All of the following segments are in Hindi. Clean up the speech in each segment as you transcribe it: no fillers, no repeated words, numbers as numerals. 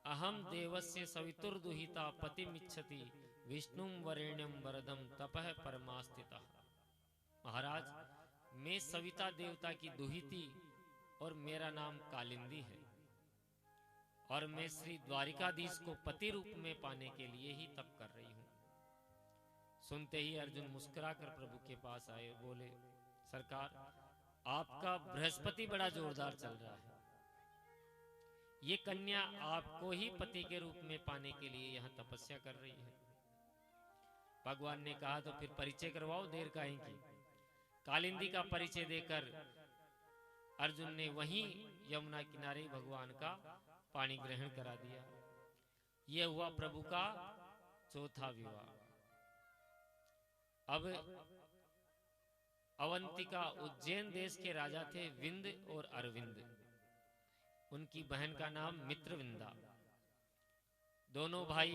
अहम देवस्य सवितुर्दुहिता पतिमिच्छति विष्णुम वरेण्यम वरदम तपः परमास्थितः। महाराज, मैं सविता देवता की दुहिती और मेरा नाम कालिंदी है और मैं श्री द्वारिकाधीश को पति रूप में पाने के लिए ही तप कर रही हूँ। सुनते ही अर्जुन मुस्कुराकर प्रभु के पास आए, बोले, सरकार, आपका बृहस्पति बड़ा जोरदार चल रहा है। ये कन्या आपको ही पति के रूप में पाने के लिए यहाँ तपस्या कर रही है। भगवान ने कहा, तो फिर परिचय करवाओ, देर काहे की। कालिंदी का परिचय देकर अर्जुन ने वहीं यमुना किनारे भगवान का पानी ग्रहण करा दिया। यह हुआ प्रभु का चौथा विवाह। अब अवंतिका उज्जैन देश के राजा थे विंद और अरविंद। उनकी बहन का नाम मित्रविंदा। दोनों भाई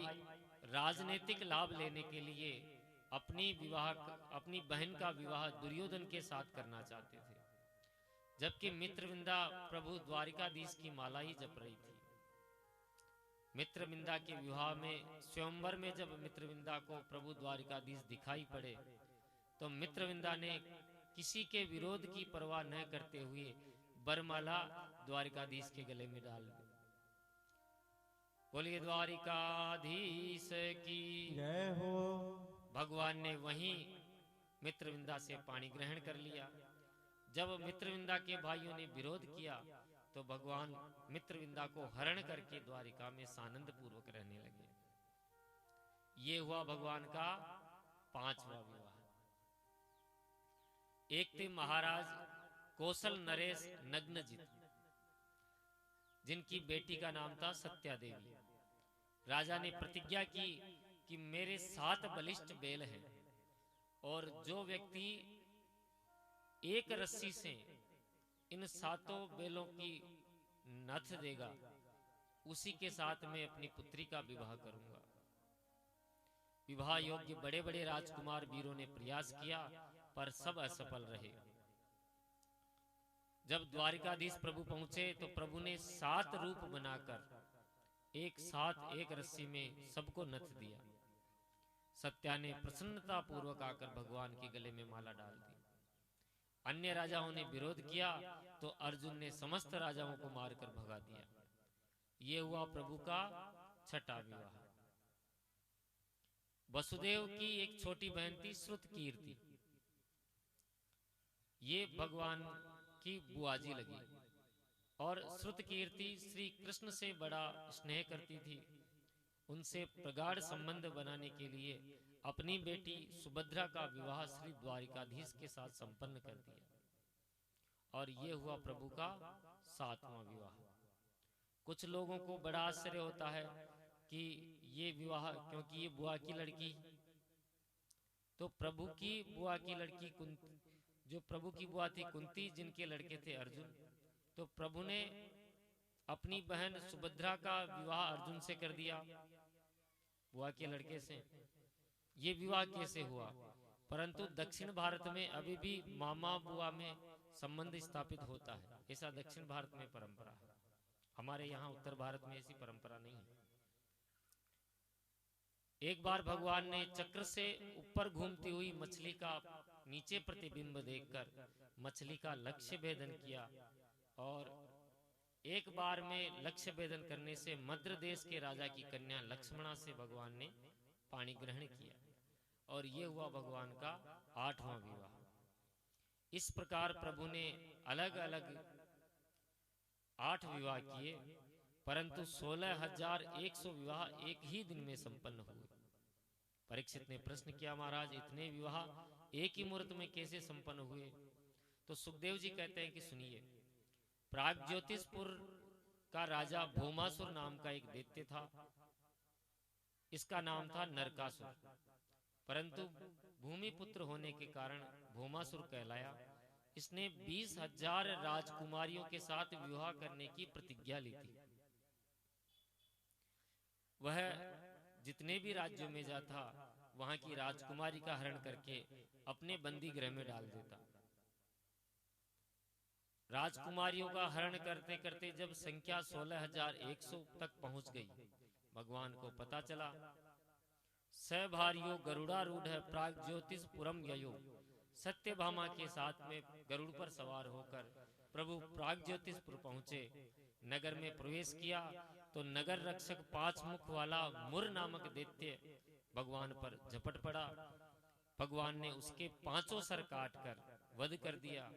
राजनीतिक लाभ लेने के लिए अपनी बहन का विवाह दुर्योधन के साथ करना चाहते थे, जबकि मित्रविंदा प्रभु द्वारिकाधीश की माला ही जप रही थी। मित्रविंदा के विवाह में स्वयंवर में जब मित्रविंदा को प्रभु द्वारिकाधीश दिखाई पड़े तो मित्रविंदा ने किसी के विरोध की परवाह न करते हुए बरमाला द्वारिकाधीश के गले में डाल दी। बोलिए द्वारिकाधीश की जय हो। भगवान ने वहीं मित्रविंदा से पानी ग्रहण कर लिया। जब मित्रविंदा के भाइयों ने विरोध किया तो भगवान मित्रविंदा को हरण करके द्वारिका में सानंद पूर्वक रहने लगे। ये हुआ भगवान का पांचवा विवाह। एक थे महाराज कौशल नरेश नग्नजित, जिनकी बेटी का नाम था सत्या देवी। राजा ने प्रतिज्ञा की कि मेरे 7 बलिष्ठ बैल हैं और जो व्यक्ति एक रस्सी से इन 7 बैलों की नथ देगा उसी के साथ मैं अपनी पुत्री का विवाह करूंगा। विवाह योग्य बड़े बड़े राजकुमार वीरों ने प्रयास किया पर सब असफल रहे। जब द्वारिकाधीश प्रभु पहुंचे तो प्रभु ने 7 रूप बनाकर एक साथ एक रस्सी में सबको नथ दिया। सत्या ने प्रसन्नता पूर्वक आकर भगवान के गले में माला डाल दी। अन्य राजाओं ने विरोध किया तो अर्जुन ने समस्त राजाओं को मारकर भगा दिया। ये हुआ प्रभु का छठा विवाह। वसुदेव की एक छोटी बहन थी श्रुतकीर्ति। ये भगवान की बुआजी लगी और श्रुतकीर्ति श्री कृष्ण से बड़ा स्नेह करती थी। उनसे प्रगाढ़ संबंध बनाने के लिए अपनी बेटी सुभद्रा का विवाह श्री द्वारिकाधीश के साथ संपन्न कर दिया और ये हुआ प्रभु का 7वां विवाह। कुछ लोगों को बड़ा आश्चर्य होता है कि ये विवाह, क्योंकि ये बुआ की लड़की, तो प्रभु की बुआ की लड़की कुंती, जो प्रभु की बुआ थी कुंती, जिनके लड़के थे अर्जुन, तो प्रभु ने अपनी बहन सुभद्रा का विवाह अर्जुन से कर दिया, बुआ के लड़के से। ये विवाह कैसे हुआ? परंतु दक्षिण भारत में अभी भी मामा बुआ में संबंध स्थापित होता है। ऐसा दक्षिण भारत में परंपरा है। हमारे यहाँ उत्तर भारत में ऐसी परंपरा नहीं है। एक बार भगवान ने चक्र से ऊपर घूमती हुई मछली का नीचे प्रतिबिंब देखकर मछली का लक्ष्य भेदन किया और एक बार में लक्ष्य भेदन करने से मद्र देश के राजा की कन्या लक्ष्मणा से भगवान ने पानी ग्रहण किया और ये हुआ भगवान का 8वां विवाह। इस प्रकार प्रभु ने अलग अलग 8 विवाह किए, परंतु 16,100 विवाह एक ही दिन में संपन्न हुए। परीक्षित ने प्रश्न किया, महाराज इतने विवाह एक ही मुहूर्त में कैसे संपन्न हुए? तो सुखदेव जी कहते हैं कि सुनिए, प्रागज्योतिषपुर का राजा भौमासुर नाम का एक दैत्य था। इसका नाम था नरकासुर, परंतु भूमिपुत्र होने के कारण भौमासुर कहलाया। इसने 20,000 राजकुमारियों के साथ विवाह करने की प्रतिज्ञा ली थी। वह जितने भी राज्यों में जाता वहां की राजकुमारी का हरण करके अपने बंदी गृह में डाल देता। राजकुमारियों का हरण करते करते जब संख्या 16,100 तक पहुंच गई, भगवान को पता चला। सभारियो गरुड़ारूढ़ प्राग ज्योतिषपुरम ययो। सत्यभामा के साथ में गरुड़ पर सवार होकर प्रभु प्राग ज्योतिषपुर पहुंचे। नगर में प्रवेश किया तो नगर रक्षक 5 मुख वाला मुर नामक दैत्य भगवान पर झपट पड़ा। भगवान ने उसके 5 सर काट कर वध कर दिया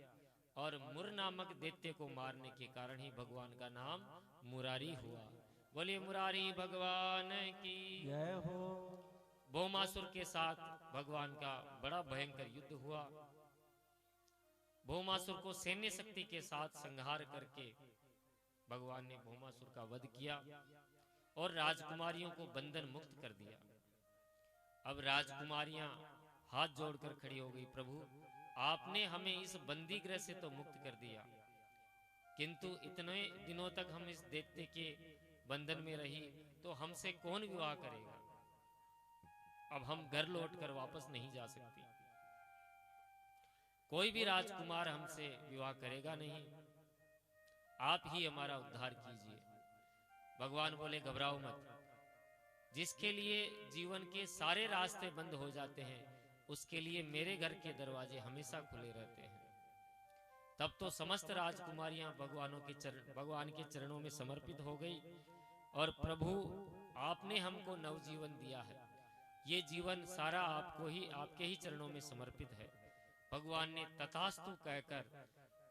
और मुर नामक दैत्य को मारने के कारण ही भगवान का नाम मुरारी हुआ। बोलिए मुरारी भगवान की जय हो। भौमासुर के साथ भगवान का बड़ा भयंकर युद्ध हुआ। भौमासुर को सैन्य शक्ति के साथ संहार करके भगवान ने भौमासुर का वध किया और राजकुमारियों को बंधन मुक्त कर दिया। अब राजकुमारियां हाथ जोड़कर खड़ी हो गई, प्रभु आपने हमें इस बंदी गृह से तो मुक्त कर दिया, किंतु इतने दिनों तक हम इस दैत्य के बंधन में रही तो हमसे कौन विवाह करेगा। अब हम घर लौटकर वापस नहीं जा सकती, कोई भी राजकुमार हमसे विवाह करेगा नहीं, आप ही हमारा उद्धार कीजिए। भगवान बोले घबराओ मत, जिसके लिए जीवन के सारे रास्ते बंद हो जाते हैं उसके लिए मेरे घर के दरवाजे हमेशा खुले रहते हैं। तब तो समस्त राजकुमारियां भगवान के चरणों में समर्पित हो गई और प्रभु आपने हमको नवजीवन दिया है, ये जीवन सारा आपको ही, आपके ही चरणों में समर्पित है। भगवान ने तथास्तु कहकर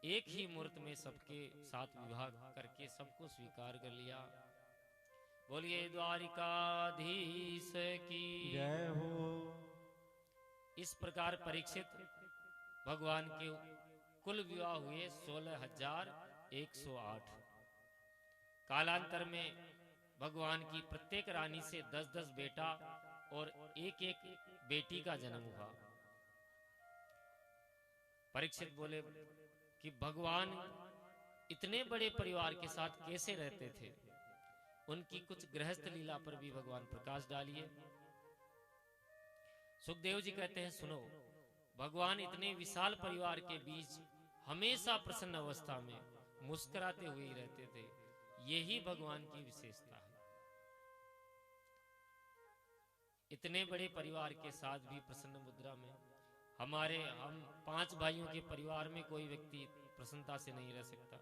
एक ही मुहूर्त में सबके साथ विवाह करके सबको स्वीकार कर लिया। बोलिए द्वारिकाधीश की जय हो। इस प्रकार परीक्षित भगवान के कुल विवाह हुए 16,108। कालांतर में भगवान की प्रत्येक रानी से 10-10 बेटा और एक-एक बेटी का जन्म हुआ। परीक्षित बोले कि भगवान इतने बड़े परिवार के साथ कैसे रहते थे, उनकी कुछ गृहस्थ लीला पर भी भगवान प्रकाश डालिए। सुखदेव जी कहते हैं सुनो, भगवान इतने विशाल परिवार के बीच हमेशा प्रसन्न अवस्था में मुस्कुराते हुए ही रहते थे, यही भगवान की विशेषता है। इतने बड़े परिवार के साथ भी प्रसन्न मुद्रा में हम 5 भाइयों के परिवार में कोई व्यक्ति प्रसन्नता से नहीं रह सकता,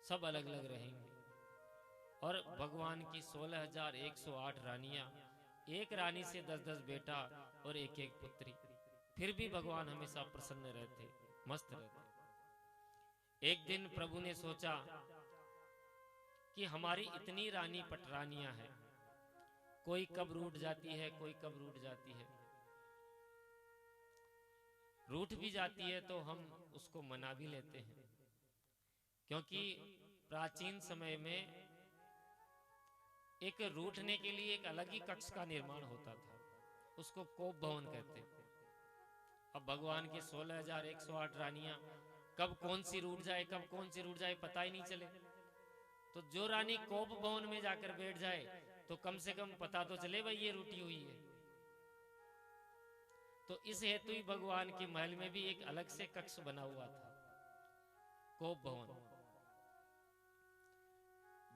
सब अलग अलग रहेंगे। और भगवान की 16,108 रानियां, एक रानी से 10-10 बेटा और एक-एक पुत्री, फिर भी भगवान हमेशा प्रसन्न रहते, मस्त रहते। एक दिन प्रभु ने सोचा कि हमारी इतनी रानी पटरानियां हैं, कोई कब रूठ जाती है, कोई कब रूठ जाती है, रूठ भी जाती है तो हम उसको मना भी लेते हैं, क्योंकि प्राचीन समय में एक रूठने के लिए एक अलग ही कक्ष का निर्माण होता था, उसको कोप भवन कहते थे। अब भगवान के 16,108 रानियां कब कौन सी रूठ जाए, कब कौन सी रूठ जाए पता ही नहीं चले। तो जो रानी कोप भवन में जाकर बैठ जाए तो कम से कम पता तो चले भाई ये रूठी हुई है। तो इस हेतु ही भगवान के महल में भी एक अलग से कक्ष बना हुआ था, कोप भवन।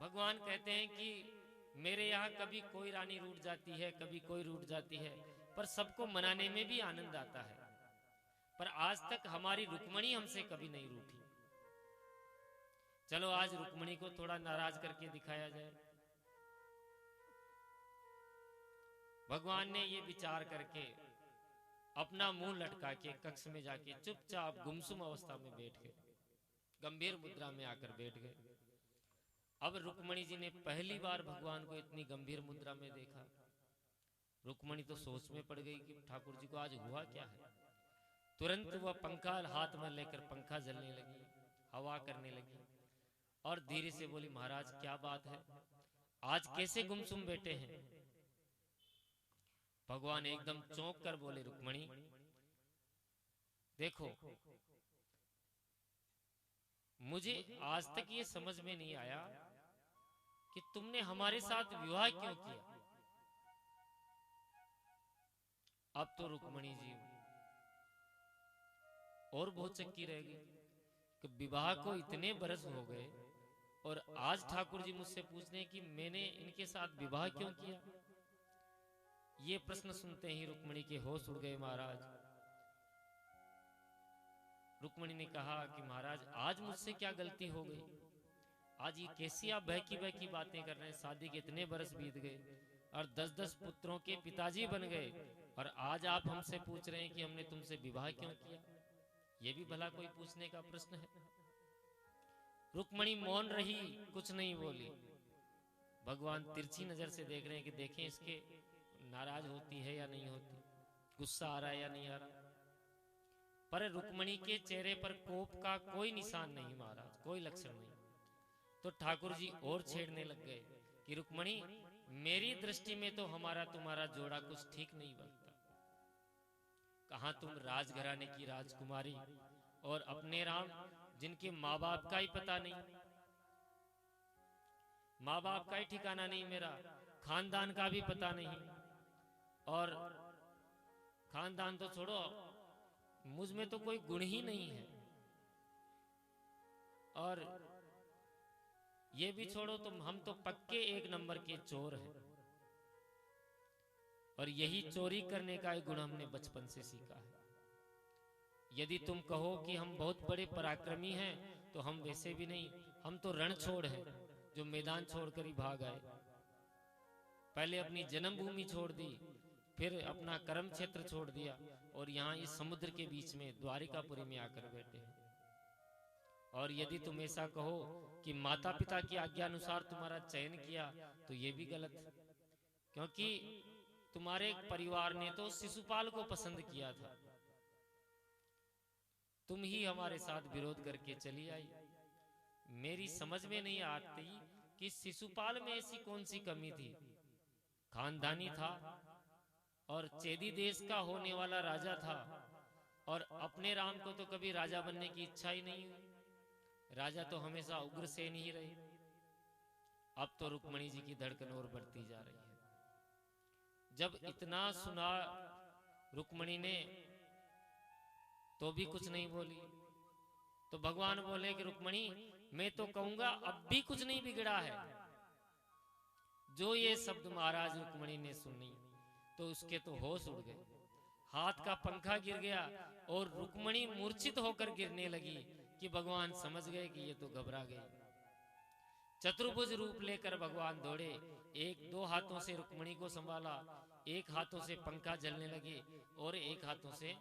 भगवान कहते हैं कि मेरे यहाँ कभी कोई रानी रूठ जाती है, कभी कोई रूठ जाती है, पर सबको मनाने में भी आनंद आता है। पर आज तक हमारी रुक्मणी हमसे कभी नहीं रूठी। चलो आज रुक्मणी को थोड़ा नाराज करके दिखाया जाए। भगवान ने ये विचार करके अपना मुंह लटका के कक्ष में जाके चुपचाप गुमसुम अवस्था में बैठ गए, गंभीर मुद्रा में आकर बैठ गए। अब रुक्मणी जी ने पहली बार भगवान को इतनी गंभीर मुद्रा में देखा। रुक्मणी तो सोच में पड़ गई कि ठाकुर जी को आज हुआ क्या है। तुरंत वह पंखा हाथ में लेकर पंखा जलने लगी, हवा करने लगी और धीरे से बोली, महाराज क्या बात है, आज कैसे गुमसुम बैठे हैं। भगवान एकदम चौंक कर बोले, रुक्मणी देखो, मुझे आज तक ये समझ में नहीं आया कि तुमने हमारे साथ विवाह क्यों किया। अब तो रुक्मणी जी और बहुत चक्की रह गई कि विवाह को इतने बरस हो गए और आज ठाकुर जी मुझसे पूछ रहे हैं कि मैंने इनके साथ विवाह क्यों किया। ये प्रश्न सुनते ही रुक्मिणी के होश उड़ गए महाराज। रुक्मिणी ने कहा कि महाराज आज मुझसे क्या गलती हो गई, आज ये कैसी आप बहकी बहकी बातें कर रहे हैं। शादी के इतने बरस बीत गए और 10-10 पुत्रों के पिताजी बन गए और आज आप हमसे पूछ रहे हैं कि हमने तुमसे विवाह क्यों किया। ये भी भला कोई पूछने का प्रश्न है। रुक्मिणी मौन रही, कुछ नहीं बोली। भगवान तिरछी नजर से देख रहे हैं कि देखें इसके नाराज होती है या नहीं होती, गुस्सा आ रहा है या नहीं आ रहा। पर रुक्मिणी के चेहरे पर कोप का कोई निशान नहीं महाराज, कोई लक्षण नहीं। तो ठाकुर जी और छेड़ने लग गए कि रुक्मिणी मेरी दृष्टि में तो हमारा तुम्हारा जोड़ा कुछ ठीक नहीं बनता। कहां तुम राजघराने की राजकुमारी और अपने राम जिनके माँ बाप का ही पता नहीं, माँ बाप का ही ठिकाना नहीं, मेरा खानदान का भी पता नहीं। और खानदान तो छोड़ो, मुझ में तो कोई गुण ही नहीं है। और ये भी छोड़ो, तुम हम तो पक्के एक नंबर के चोर हैं और यही चोरी करने का एक गुण हमने बचपन से सीखा है। यदि तुम कहो कि हम बहुत बड़े पराक्रमी हैं तो हम वैसे भी नहीं, हम तो रण छोड़ हैं जो मैदान छोड़कर ही भाग आए। पहले अपनी जन्मभूमि छोड़ दी, फिर अपना कर्म क्षेत्र छोड़ दिया और यहाँ इस समुद्र के बीच में द्वारिकापुरी में आकर बैठे हैं। और यदि तुम ऐसा कहो कि माता पिता की आज्ञा अनुसार तुम्हारा चयन किया तो ये भी गलत है, क्योंकि तुम्हारे परिवार ने तो शिशुपाल को पसंद किया था। तुम ही हमारे साथ विरोध करके चली आई। मेरी समझ में नहीं आती कि शिशुपाल में ऐसी कौन सी कमी थी। खानदानी था और चेदी देश का होने वाला राजा था और अपने राम को तो कभी राजा बनने की इच्छा ही नहीं हुई। राजा तो हमेशा उग्रसेन ही रहे। अब तो रुक्मिणी जी की धड़कन और बढ़ती जा रही है। जब इतना सुना रुक्मिणी ने तो भी कुछ नहीं बोली। तो भगवान बोले कि रुक्मिणी मैं तो कहूंगा अब भी कुछ नहीं बिगड़ा है। जो ये शब्द महाराज रुक्मिणी ने सुनी तो उसके तो होश उड़ गए, हाथ का पंखा गिर गया और रुक्मिणी मूर्छित होकर गिरने लगी कि भगवान समझ गए कि ये तो घबरा गई। चतुर्भुज रूप लेकर भगवान दौड़े, एक दो हाथों से रुक्मिणी को संभाला, एक हाथों से पंखा जलने लगे और एक हाथों से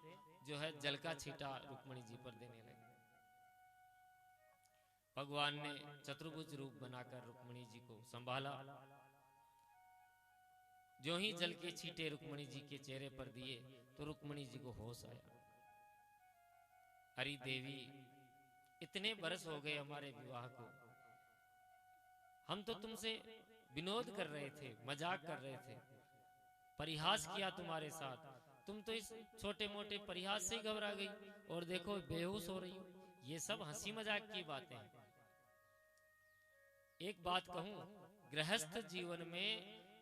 जो है जल का छींटा रुक्मिणी जी पर देने लगे। भगवान ने चतुर्भुज रूप बनाकर रुक्मिणी जी को संभाला। जो ही जल के छींटे रुक्मिणी जी के चेहरे पर दिए तो रुक्मिणी जी को होश आया। अरे देवी, इतने बरस हो गए हमारे विवाह को, हम तो तुमसे विनोद कर रहे थे, मजाक कर रहे थे, परिहास किया तुम्हारे साथ। तुम तो इस छोटे मोटे परिहास से ही घबरा गई और देखो बेहोश हो रही हो। ये सब हंसी मजाक की बातें हैं। एक बात कहूं, गृहस्थ जीवन में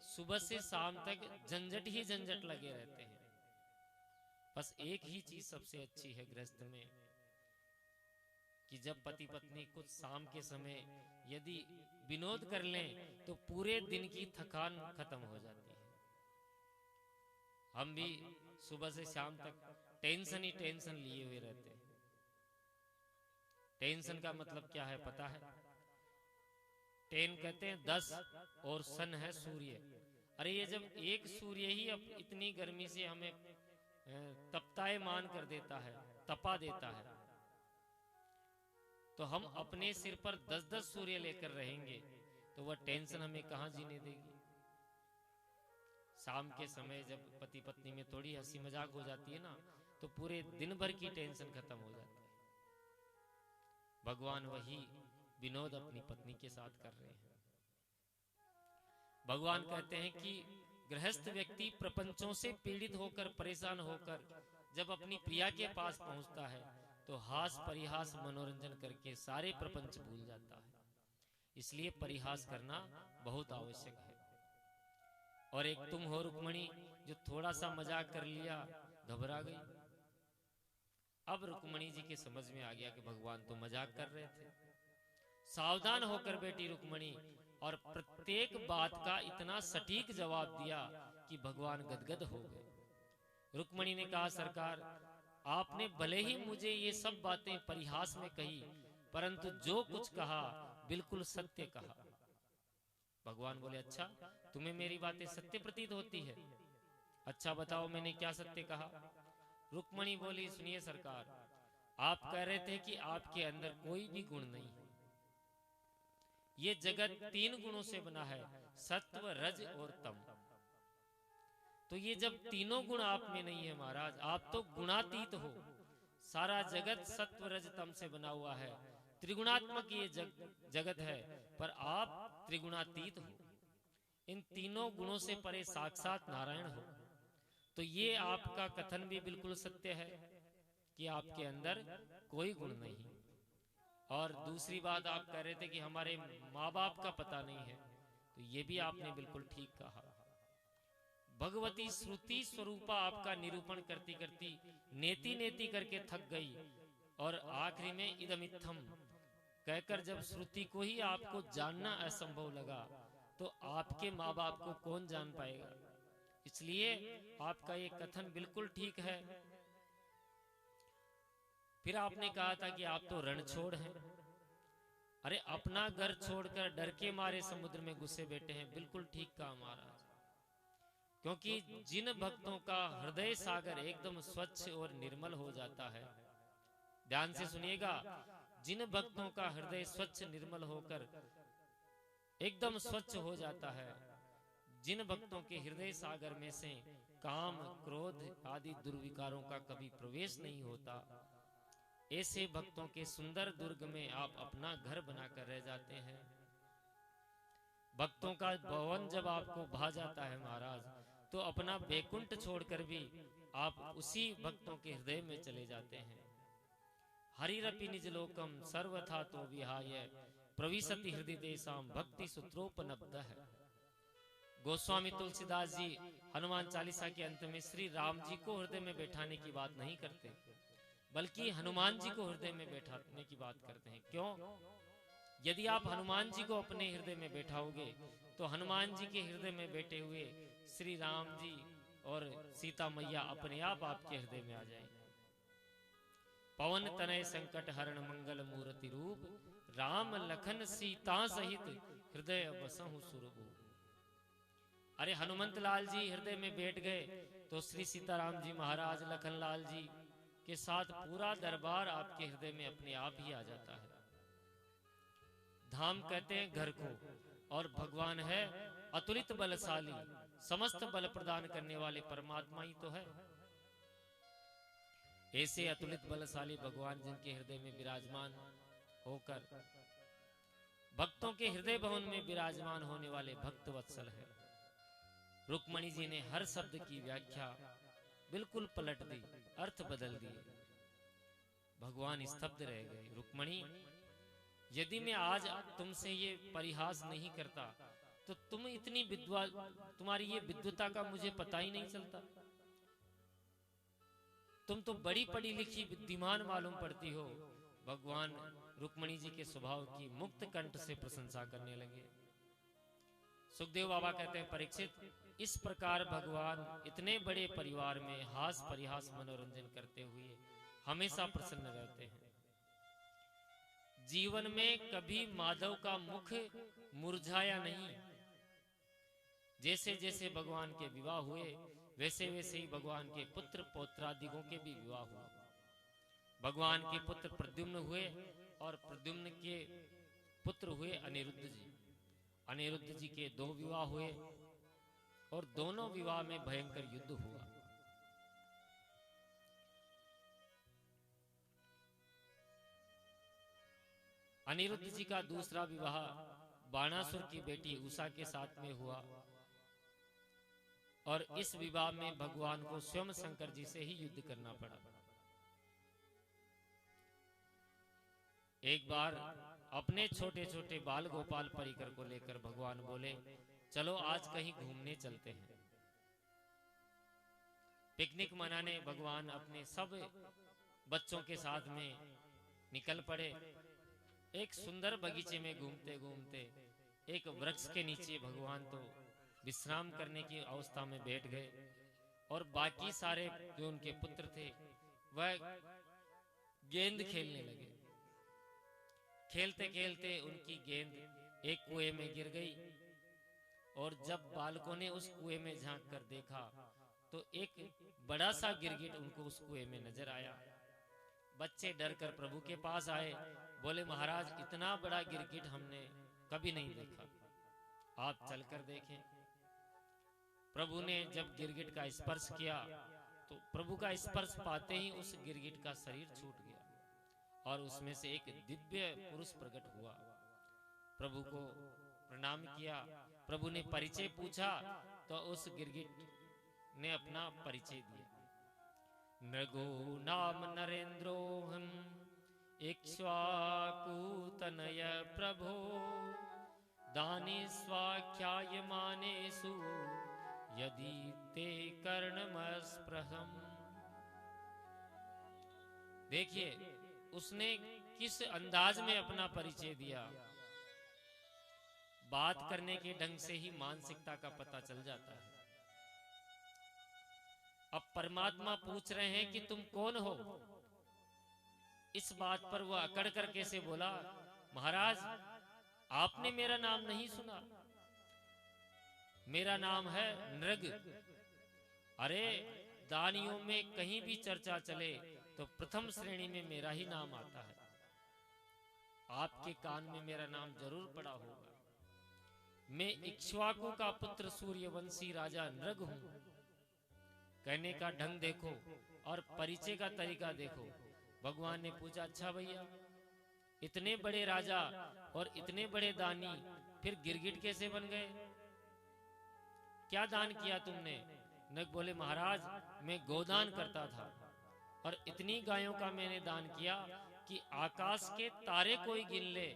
सुबह से शाम तक झंझट ही झंझट लगे रहते हैं। बस एक ही चीज सबसे अच्छी है गृहस्थ में कि जब पति पत्नी कुछ शाम के समय यदि विनोद कर लें तो पूरे दिन की थकान खत्म हो जाती है। हम भी सुबह से शाम तक टेंशन ही टेंशन लिए हुए रहते हैं। टेंशन का मतलब क्या है पता है? टेन कहते हैं 10 और सन है सूर्य। अरे ये जब एक सूर्य ही अब इतनी गर्मी से हमें तपतायमान कर देता है, तपा देता है, तो हम अपने सिर पर 10-10 सूर्य लेकर रहेंगे तो वह टेंशन हमें कहां जीने देगी। शाम के समय जब पति पत्नी में थोड़ी हंसी मजाक हो जाती है ना तो पूरे दिन भर की टेंशन खत्म हो जाती है। भगवान वही विनोद अपनी पत्नी के साथ कर रहे हैं। भगवान कहते हैं कि गृहस्थ व्यक्ति प्रपंचों से पीड़ित होकर, परेशान होकर जब अपनी प्रिया के पास पहुंचता है तो हास परिहास मनोरंजन करके सारे प्रपंच भूल जाता है। इसलिए परिहास करना बहुत आवश्यक है। और एक तुम हो रुक्मिणी जो थोड़ा सा मजाक कर लिया, घबरा गई। अब रुक्मणी जी के समझ में आ गया कि भगवान तो मजाक कर रहे थे। सावधान होकर बैठी रुक्मणी और प्रत्येक बात का इतना सटीक जवाब दिया कि भगवान गदगद हो गए। रुक्मणी ने कहा, सरकार, आपने भले ही मुझे ये सब बातें परिहास में कही, परंतु जो कुछ कहा बिल्कुल सत्य कहा। भगवान बोले, अच्छा, तुम्हें मेरी बातें सत्य प्रतीत होती है? अच्छा बताओ, मैंने क्या सत्य कहा? रुक्मणी बोली, सुनिए सरकार, आप कह रहे थे कि आपके अंदर कोई भी गुण नहीं है। ये जगत 3 गुणों से बना है, सत्व, रज और तम। तो ये जब तीनों गुण आप में नहीं है महाराज, आप तो गुणातीत हो। सारा जगत सत्व, रज, तम से बना हुआ है, त्रिगुणात्मक ये जगत है, पर आप त्रिगुणातीत हो। इन तीनों गुणों से परे साक्षात नारायण हो। तो ये आपका कथन भी बिल्कुल सत्य है कि आपके अंदर कोई गुण नहीं। और दूसरी बात, आप कह रहे थे कि हमारे माँ बाप का पता नहीं है, तो ये भी आपने बिल्कुल ठीक कहा। भगवती श्रुति स्वरूपा आपका निरूपण करती करती नेति नेति करके थक गई, और आखिरी में इदमित्थम कहकर जब श्रुति को ही आपको जानना असंभव लगा, तो आपके माँ बाप को कौन जान पाएगा? इसलिए आपका ये कथन बिल्कुल ठीक है। फिर आपने कहा था कि आप तो रणछोड़ हैं। अरे, अपना घर छोड़कर डर के मारे समुद्र में घुसे बैठे हैं। बिल्कुल ठीक कहा महाराज, क्योंकि जिन भक्तों का हृदय सागर एकदम स्वच्छ और निर्मल हो जाता है, ध्यान से सुनिएगा, जिन भक्तों का हृदय स्वच्छ निर्मल होकर एकदम स्वच्छ हो जाता है, जिन भक्तों के हृदय सागर में से काम, क्रोध आदि दुर्विकारों का कभी प्रवेश नहीं होता, ऐसे भक्तों के सुंदर दुर्ग में आप अपना घर बनाकर रह जाते हैं। भक्तों का भवन जब आपको भा जाता है महाराज, तो अपना बैकुंठ छोड़कर भी आप उसी भक्तों के हृदय में चले जाते हैं। हरिरपि निज लोकम सर्वथा तो विहाय प्रविशति हृदय देशाम भक्ति सूत्रोपनब्धः। गोस्वामी तुलसीदास जी हनुमान चालीसा के अंत में श्री राम जी को हृदय में बैठाने की बात नहीं करते, बल्कि हनुमान जी को हृदय में बैठाने की बात करते हैं। क्यों? यदि आप हनुमान जी को अपने हृदय में बैठाओगे, तो हनुमान जी के हृदय में बैठे हुए श्री राम जी और सीता मैया अपने आप आपके हृदय में आ जाएंगे। पवन तनय संकट हरण मंगल मूर्ति रूप, राम लखन सीता सहित हृदय बसहु सुरभूप। अरे, हनुमंत लाल जी हृदय में बैठ गए तो श्री सीताराम जी महाराज, लखन लाल जी के साथ पूरा दरबार आपके हृदय में अपने आप ही आ जाता है। धाम कहते हैं घर को, और भगवान है अतुलित बलशाली, समस्त बल प्रदान करने वाले परमात्मा ही तो है। ऐसे अतुलित बलशाली भगवान जिनके हृदय में विराजमान होकर भक्तों के हृदय भवन में विराजमान होने वाले भक्त वत्सल है। रुक्मणी जी ने हर शब्द की व्याख्या बिल्कुल पलट दी, अर्थ बदल दिए। भगवान स्तब्ध रह गए। रुक्मणी, यदि मैं आज तुमसे ये परिहास नहीं करता, तो तुम इतनी तुम्हारी ये विद्वता का मुझे पता ही नहीं चलता। तुम तो बड़ी पढ़ी लिखी बुद्धिमान मालूम पड़ती हो। भगवान रुक्मणी जी के स्वभाव की मुक्त कंठ से प्रशंसा करने लगे। सुखदेव बाबा कहते हैं, परीक्षित, इस प्रकार भगवान इतने बड़े परिवार में हास परिहास मनोरंजन करते हुए हमेशा प्रसन्न रहते हैं। जीवन में कभी माधव का मुख मुरझाया नहीं। जैसे जैसे भगवान के विवाह हुए, वैसे वैसे ही भगवान के पुत्र पौत्रादिकों के भी विवाह हुए। भगवान के पुत्र प्रद्युम्न हुए, और प्रद्युम्न के पुत्र हुए अनिरुद्ध जी। अनिरुद्ध जी के 2 विवाह हुए, और दोनों विवाह में भयंकर युद्ध हुआ। अनिरुद्ध जी का दूसरा विवाह बाणासुर की बेटी उषा के साथ में हुआ, और इस विवाह में भगवान को स्वयं शंकर जी से ही युद्ध करना पड़ा। एक बार अपने छोटे छोटे बाल गोपाल परिकर को लेकर भगवान बोले, चलो आज कहीं घूमने चलते हैं। पिकनिक मनाने भगवान अपने सब बच्चों के साथ में निकल पड़े। एक सुंदर बगीचे में घूमते घूमते एक वृक्ष के नीचे भगवान तो विश्राम करने की अवस्था में बैठ गए, और बाकी सारे जो उनके पुत्र थे वह गेंद खेलने लगे। खेलते खेलते उनकी गेंद एक कुएं में गिर गई, और जब बालकों ने उस कुएं में झांक कर देखा तो एक बड़ा सा गिरगिट उनको उस कुएं में नजर आया। बच्चे डर कर प्रभु के पास आए, बोले महाराज इतना बड़ा गिरगिट हमने कभी नहीं देखा, आप चलकर देखें। प्रभु ने जब गिरगिट का स्पर्श किया तो प्रभु का स्पर्श पाते ही उस गिरगिट का शरीर छूट गया, और उसमें से एक दिव्य पुरुष प्रकट हुआ। प्रभु को प्रणाम किया, प्रभु ने परिचय पूछा तो उस गिरगिट ने अपना परिचय दिया। नृगो नाम नरेंद्रोहम इक्ष्वाकुतनय प्रभो दानी स्वाख्यायमानेषु यदि ते कर्णमस्पृहम्। देखिए उसने किस अंदाज में अपना परिचय दिया। बात करने के ढंग से ही मानसिकता का पता चल जाता है। अब परमात्मा पूछ रहे हैं कि तुम कौन हो। इस बात पर वह अकड़ कर कैसे बोला, महाराज आपने मेरा नाम नहीं सुना, मेरा नाम है नृग। अरे दानियों में कहीं भी चर्चा चले तो प्रथम श्रेणी में मेरा ही नाम आता है। आपके कान में मेरा नाम जरूर पड़ा होगा। मैं इक्ष्वाकु का पुत्र सूर्यवंशी राजा नृग हूं। कहने का ढंग देखो और परिचय का तरीका देखो। भगवान ने पूछा अच्छा भैया इतने बड़े राजा और इतने बड़े दानी फिर गिरगिट कैसे बन गए, क्या दान किया तुमने? नृग बोले महाराज मैं गोदान करता था और इतनी गायों का मैंने दान किया कि आकाश के तारे कोई गिन ले।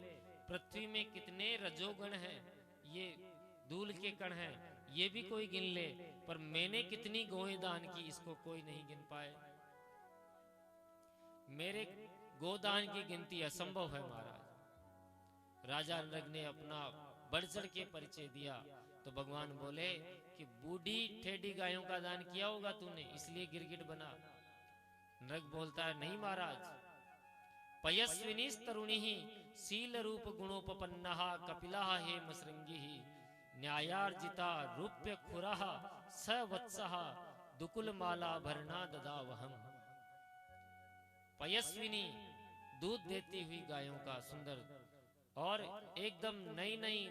पृथ्वी में कितने रजोगण हैं, ये धूल के कण हैं, ये भी कोई गिन ले, पर मैंने कितनी गौएं दान की इसको कोई नहीं गिन पाए। मेरे गोदान की गिनती असंभव है महाराज। राजा नृग ने अपना बढ़ चढ़ के परिचय दिया तो भगवान बोले कि बूढ़ी ठेडी गायों का दान किया होगा तूने, इसलिए गिरगिट बना। नृग बोलता है नहीं महाराज, पयस्विनी तरुणी शील रूप गुणोपन्ना कपिला हे मसृंगी न्यायार्जिता रूप्य खुरा सवत्सः दुकुल माला भरना ददावहम। पयस्विनी दूध देती हुई गायों का सुंदर और एकदम नई नई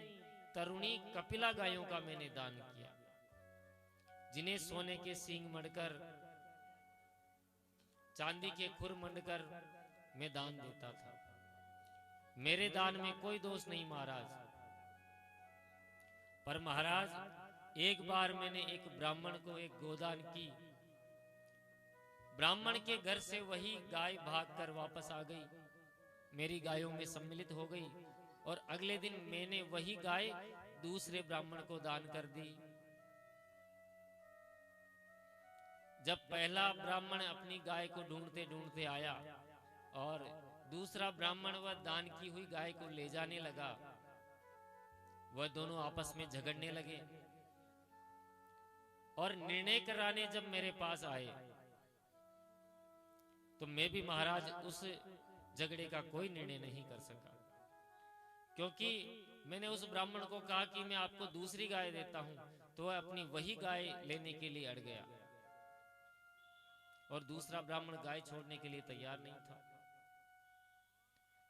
तरुणी कपिला गायों का मैंने दान किया, जिन्हें सोने के सींग मढ़कर चांदी के खुर मंडकर मैं दान देता था। मेरे दान में कोई दोष नहीं महाराज। पर महाराज एक बार मैंने एक ब्राह्मण को एक गोदान की, ब्राह्मण के घर से वही गाय भागकर वापस आ गई, मेरी गायों में सम्मिलित हो गई, और अगले दिन मैंने वही गाय दूसरे ब्राह्मण को दान कर दी। जब पहला ब्राह्मण अपनी गाय को ढूंढते ढूंढते आया और दूसरा ब्राह्मण वह दान की हुई गाय को ले जाने लगा, वह दोनों आपस में झगड़ने लगे और निर्णय कराने जब मेरे पास आए तो मैं भी महाराज उस झगड़े का कोई निर्णय नहीं कर सका, क्योंकि मैंने उस ब्राह्मण को कहा कि मैं आपको दूसरी गाय देता हूं, तो वह अपनी वही गाय लेने के लिए अड़ गया और दूसरा ब्राह्मण गाय छोड़ने के लिए तैयार नहीं था।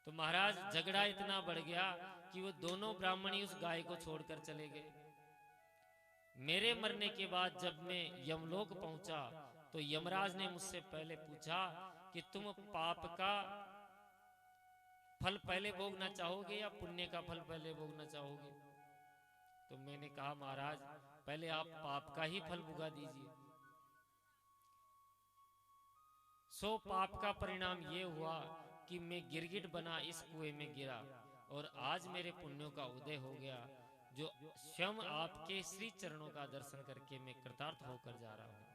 तो महाराज झगड़ा इतना बढ़ गया कि वो दोनों ब्राह्मण ही उस गाय को छोड़कर चले गए। मेरे मरने के बाद जब मैं यमलोक पहुंचा तो यमराज ने मुझसे पहले पूछा कि तुम पाप का फल पहले भोगना चाहोगे या पुण्य का फल पहले भोगना चाहोगे? तो मैंने कहा महाराज पहले आप पाप का ही फल भुगा दीजिए। सो पाप का परिणाम ये हुआ कि मैं गिरगिट बना इस कुएं में गिरा, और आज मेरे पुण्यों का उदय हो गया, जो स्वयं आपके श्री चरणों का दर्शन करके मैं कृतार्थ होकर जा रहा हूं।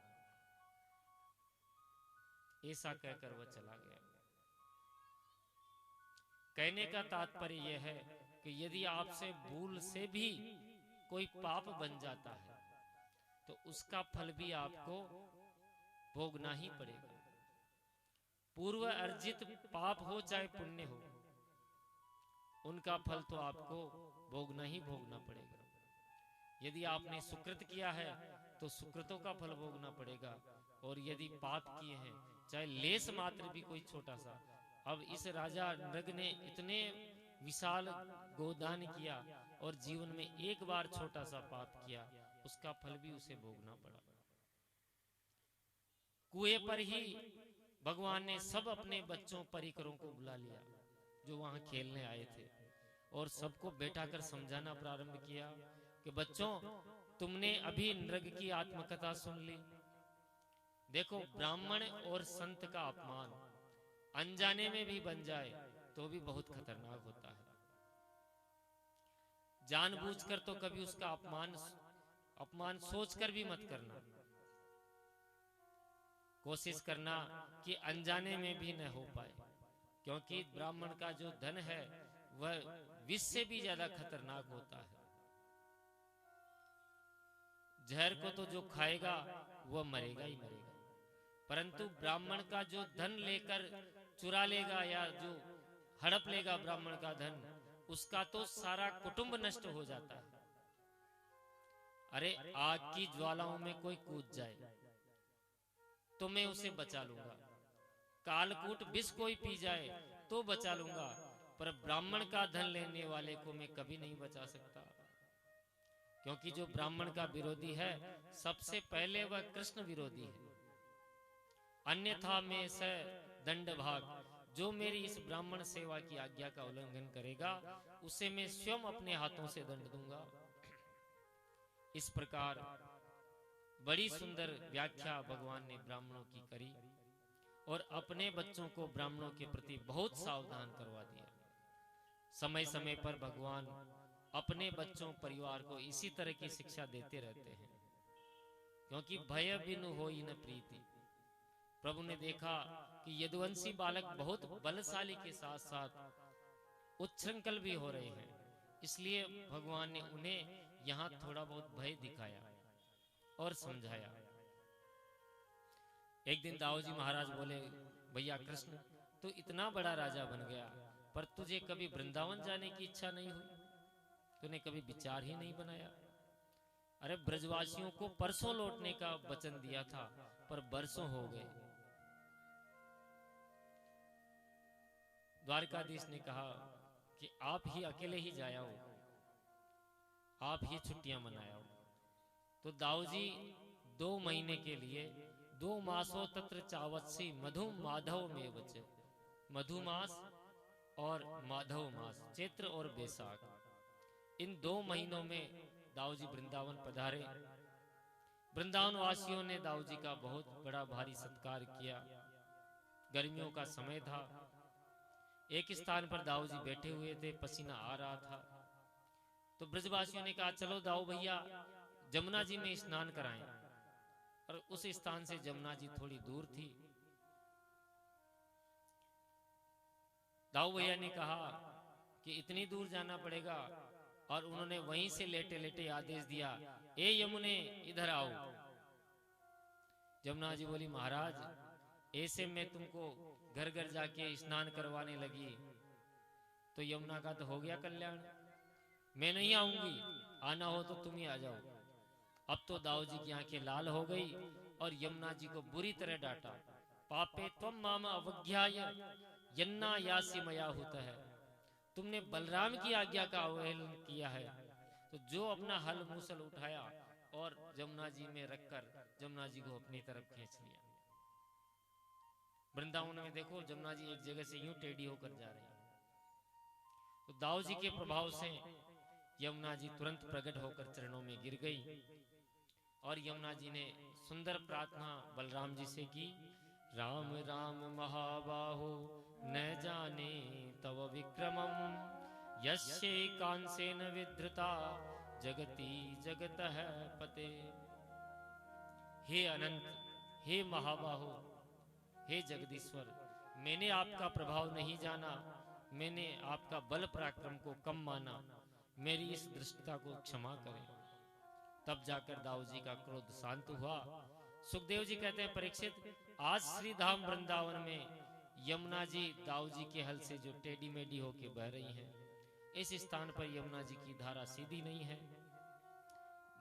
ऐसा कहकर वह चला गया। कहने का तात्पर्य यह है कि यदि आपसे भूल से भी कोई पाप बन जाता है तो उसका फल भी आपको भोगना ही पड़ेगा। पूर्व अर्जित पाप हो चाहे पुण्य हो, उनका फल तो आपको भोगना ही भोगना पड़ेगा। यदि आपने सुकृत किया है तो सुकृतों का फल भोगना पड़ेगा, और यदि पाप किए हैं चाहे लेस मात्र भी कोई छोटा सा, अब इस राजा नृग ने इतने विशाल गोदान किया और जीवन में एक बार छोटा सा पाप किया, उसका फल भी उसे भोगना पड़ा। कुएं पर ही भगवान ने सब अपने बच्चों परिकरों को बुला लिया जो वहां खेलने आए थे, और सबको बैठाकर समझाना प्रारंभ किया कि बच्चों, तुमने अभी नृग की आत्मकथा सुन ली। देखो, ब्राह्मण और संत का अपमान अनजाने में भी बन जाए तो भी बहुत खतरनाक होता है। जानबूझकर तो कभी उसका अपमान सोचकर भी मत करना। कोशिश करना कि अनजाने में भी न हो पाए, क्योंकि ब्राह्मण का जो धन है वह विष से भी ज्यादा खतरनाक होता है। जहर को तो जो खाएगा वह मरेगा ही मरेगा, परंतु ब्राह्मण का जो धन लेकर चुरा लेगा या जो हड़प लेगा ब्राह्मण का धन, उसका तो सारा कुटुंब नष्ट हो जाता है। अरे, आग की ज्वालाओं में कोई कूद जाए तो मैं उसे बचा लूंगा, कालकूट विष कोई पी जाए तो बचा लूंगा, पर ब्राह्मण का धन लेने वाले को मैं कभी नहीं बचा सकता, क्योंकि जो ब्राह्मण का विरोधी है सबसे पहले वह कृष्ण विरोधी है। अन्यथा मैं स दंड भाग, जो मेरी इस ब्राह्मण सेवा की आज्ञा का उल्लंघन करेगा उसे मैं स्वयं अपने हाथों से दंड दूंगा। इस प्रकार बड़ी सुंदर व्याख्या भगवान ने ब्राह्मणों की करी और अपने बच्चों को ब्राह्मणों के प्रति बहुत सावधान करवा दिया। समय समय पर भगवान अपने बच्चों परिवार को इसी तरह की शिक्षा देते रहते हैं, क्योंकि भय बिनु होई न प्रीति। प्रभु ने देखा कि यदुवंशी बालक बहुत बलशाली के साथ साथ उच्छृंखल भी हो रहे हैं, इसलिए भगवान ने उन्हें यहाँ थोड़ा बहुत भय दिखाया और समझाया। एक दिन दाऊ जी महाराज बोले, भैया कृष्ण, तू इतना बड़ा राजा बन गया, पर तुझे कभी वृंदावन जाने की इच्छा नहीं हुई? तूने कभी विचार ही नहीं बनाया? अरे, ब्रजवासियों को परसों लौटने का वचन दिया था, पर बरसों हो गए। द्वारकाधीश ने कहा कि आप ही अकेले ही जाया हो, आप ही छुट्टियां मनाया हो। तो दाऊ जी 2 महीने के लिए 2 मासों तत्र चावत्सी मधु माधव में बचे, मधुमास और माधव मास, चैत्र और बैसाख, इन 2 महीनों में दाऊ जी वृंदावन पधारे। वृंदावन वासियों ने दाऊ जी का बहुत बड़ा भारी सत्कार किया। गर्मियों का समय था, एक स्थान पर दाऊ जी बैठे हुए थे, पसीना आ रहा था। तो ब्रजवासियों ने कहा, चलो दाऊ भैया जमुना जी में स्नान कराएं, और उस स्थान से जमुना जी थोड़ी दूर थी। दाऊ भैया ने कहा कि इतनी दूर जाना पड़ेगा, और उन्होंने वहीं से लेटे लेटे आदेश दिया, ए यमुने इधर आओ। जमुना जी बोली, महाराज ऐसे मैं तुमको घर घर जाके स्नान करवाने लगी तो यमुना का तो हो गया कल्याण, मैं नहीं आऊंगी, आना हो तो तुम ही आ जाओ। अब तो दाऊ जी की आंखें लाल हो गई और यमुना जी को बुरी तरह डांटा। पापे त्वम मामा अवज्ञाय यन्ना यासी मया होता है, तुमने बलराम की आज्ञा का अवहेलना किया है। तो जो अपना हल मूसल उठाया और जमुना जी में रखकर जमुना जी को अपनी तरफ खींच लिया। वृंदावन में देखो, जमुना जी एक जगह से यूं टेढ़ी होकर जा रही है। तो दाऊ जी के प्रभाव से यमुना जी तुरंत प्रकट होकर चरणों में गिर गई, और यमुना जी ने सुंदर प्रार्थना बलराम जी से की, राम राम महाबाहो न जाने तव विक्रमम, यस्य कांसेन विधृता जगती जगतः पते। हे अनंत, हे महाबाहो, हे जगदीश्वर, मैंने आपका प्रभाव नहीं जाना, मैंने आपका बल पराक्रम को कम माना, मेरी इस दृष्टता को क्षमा करें। तब जाकर दाऊ जी का क्रोध शांत हुआ। सुखदेव जी कहते हैं, परीक्षित, आज श्री धाम वृंदावन में यमुना जी दाऊ जी के हल से जो टेढ़ी मेढ़ी होके बह रही हैं, इस स्थान पर यमुना जी की धारा सीधी नहीं है।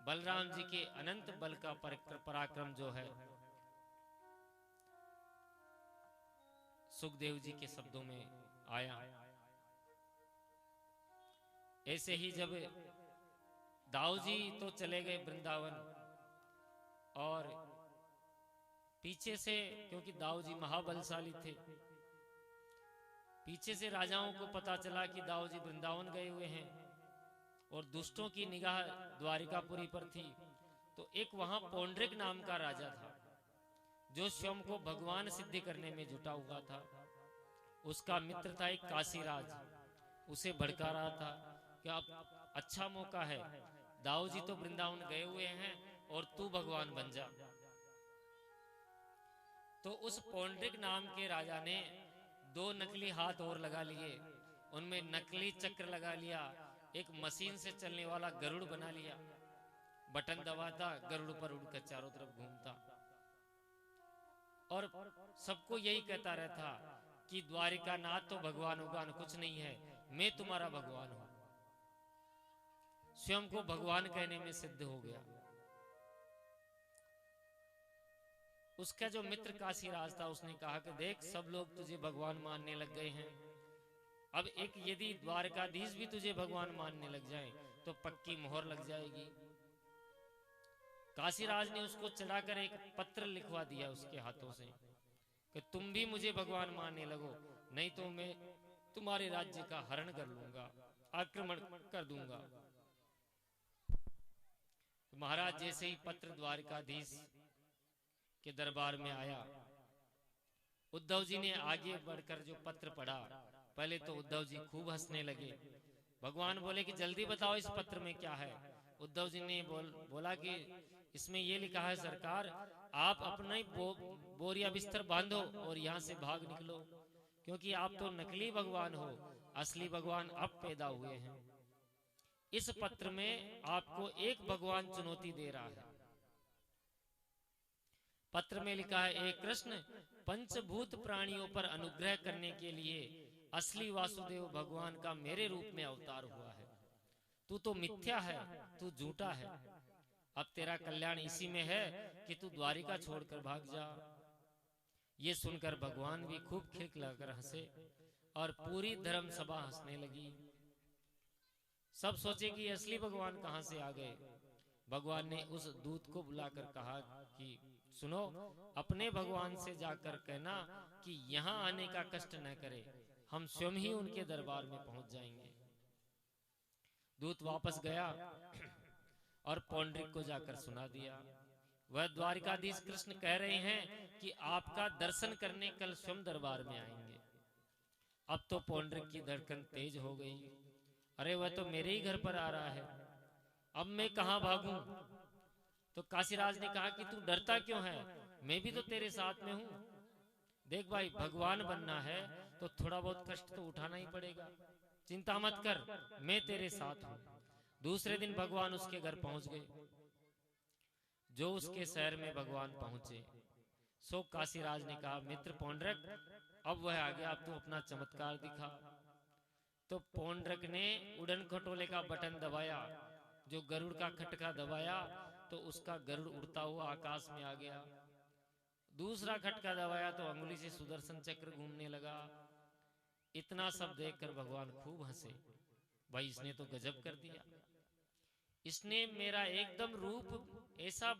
बलराम जी के अनंत बल का पराक्रम जो है, सुखदेव जी के शब्दों में आया। ऐसे ही जब दाऊ जी तो चले गए वृंदावन, और पीछे से, क्योंकि दाऊ जी महाबलशाली थे, पीछे से राजाओं को पता चला कि दाऊ जी वृंदावन गए हुए हैं, और दुष्टों की निगाह द्वारिकापुरी पर थी। तो एक वहां पौंड्रिक नाम का राजा था, जो स्वयं को भगवान सिद्ध करने में जुटा हुआ था। उसका मित्र था एक काशीराज, उसे भड़का रहा था कि अब अच्छा मौका है, दाऊ जी तो वृंदावन गए हुए हैं और तू भगवान बन जा। तो उस पौंड्रिक नाम के राजा ने 2 नकली हाथ और लगा लिए, उनमें नकली चक्र लगा लिया, एक मशीन से चलने वाला गरुड़ बना लिया, बटन दबाता, गरुड़ पर उड़कर चारों तरफ घूमता, और सबको यही कहता रहता कि द्वारिका नाथ तो भगवान उगान कुछ नहीं है, मैं तुम्हारा भगवान हूं। स्वयं को भगवान कहने में सिद्ध हो गया। उसका जो मित्र काशीराज था, उसने कहा कि देख, सब लोग तुझे भगवान मानने लग गए हैं, अब एक यदि द्वारकाधीश भी तुझे भगवान मानने लग जाए तो पक्की मोहर लग जाएगी। काशीराज ने उसको चढ़ाकर एक पत्र लिखवा दिया उसके हाथों से कि तुम भी मुझे भगवान मानने लगो, नहीं तो मैं तुम्हारे राज्य का हरण कर लूंगा, आक्रमण कर दूंगा। तो महाराज जैसे ही पत्र द्वारकाधीश के दरबार में आया, उद्धव जी ने आगे बढ़कर जो पत्र पढ़ा, पहले तो उद्धव जी खूब हंसने लगे। भगवान बोले कि जल्दी बताओ इस पत्र में क्या है। उद्धव जी ने बोला कि इसमें ये लिखा है सरकार, आप अपना ही बोरिया बिस्तर बांधो और यहाँ से भाग निकलो, क्योंकि आप तो नकली भगवान हो, असली भगवान अब पैदा हुए हैं। इस पत्र में आपको एक भगवान चुनौती दे रहा है। पत्र में लिखा है, एक कृष्ण, पंचभूत प्राणियों पर अनुग्रह करने के लिए असली वासुदेव भगवान का मेरे रूप में अवतार हुआ है। तू तो मिथ्या है, तू झूठा है। अब तेरा कल्याण इसी में है कि तू द्वारिका छोड़कर भाग जा। ये सुनकर भगवान भी खूब खिलखिलाकर हंसे और पूरी धर्म सभा हंसने लगी। सब सोचे कि असली भगवान कहां से आ गए। भगवान ने उस दूत को बुलाकर कहा कि सुनो, अपने भगवान से जाकर कहना कि यहाँ आने का कष्ट न करे, हम स्वयं ही उनके दरबार में पहुंच जाएंगे। दूत वापस गया और पौंड्रिक को जाकर सुना दिया। वह द्वारिकाधीश कृष्ण कह रहे हैं कि आपका दर्शन करने कल स्वयं दरबार में आएंगे। अब तो पौंड्रिक की धड़कन तेज हो गई। अरे वह तो मेरे ही घर पर आ रहा है, अब मैं कहां भागूं। तो काशीराज ने कहा कि तू डरता क्यों है, मैं भी तो तेरे साथ में हूं। देख भाई, भगवान बनना है तो थोड़ा बहुत कष्ट तो उठाना ही पड़ेगा, चिंता मत कर, मैं तेरे साथ हूं। दूसरे दिन भगवान उसके घर पहुंच गए। जो उसके शहर में भगवान पहुंचे, सो काशीराज ने कहा, मित्र पौंड्रक, अब वह आ गया, अब तू अपना चमत्कार दिखा। तो पौंड्रक ने उड़न खटोले का बटन दबाया, जो गरुड़ का खटका दबाया तो उसका गरुड़ उड़ता हुआ आकाश में आ गया। दूसरा खटका दबाया तो अंगुली से सुदर्शन चक्र घूमने लगा। इतना सब देखकर भगवान खूब हंसे। भाई, इसने तो गजब कर दिया, इसने मेरा एकदम रूप ऐसा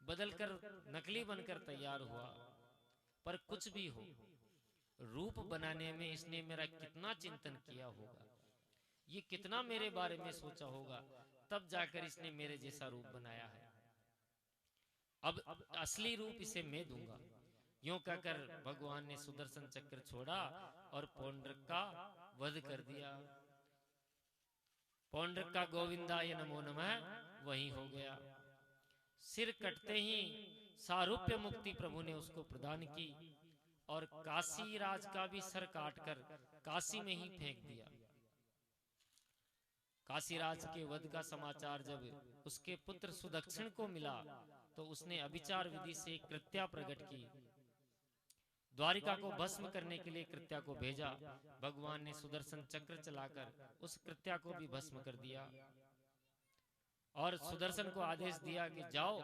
बदलकर नकली बनकर तैयार हुआ। पर कुछ भी हो, रूप बनाने में इसने मेरा कितना चिंतन किया होगा, ये कितना मेरे बारे में सोचा होगा, तब जाकर इसने मेरे जैसा रूप बनाया है। अब असली रूप इसे मैं दूंगा। यूं कहकर भगवान ने सुदर्शन चक्र छोड़ा और पौंड्रक का वध कर दिया। पौंड्रक का गोविंदाय नमो नमः वहीं हो गया। सिर कटते ही सारूप्य मुक्ति प्रभु ने उसको प्रदान की और काशी राज का भी सर काटकर काशी में ही फेंक दिया। काशीराज के वध का समाचार जब उसके पुत्र सुदक्षिण को मिला तो उसने अभिचार विधि से कृत्या प्रकट की। द्वारिका को भस्म करने के लिए कृत्या को भेजा। भगवान ने सुदर्शन चक्र चलाकर उस कृत्या को भी भस्म कर दिया और सुदर्शन को आदेश दिया कि जाओ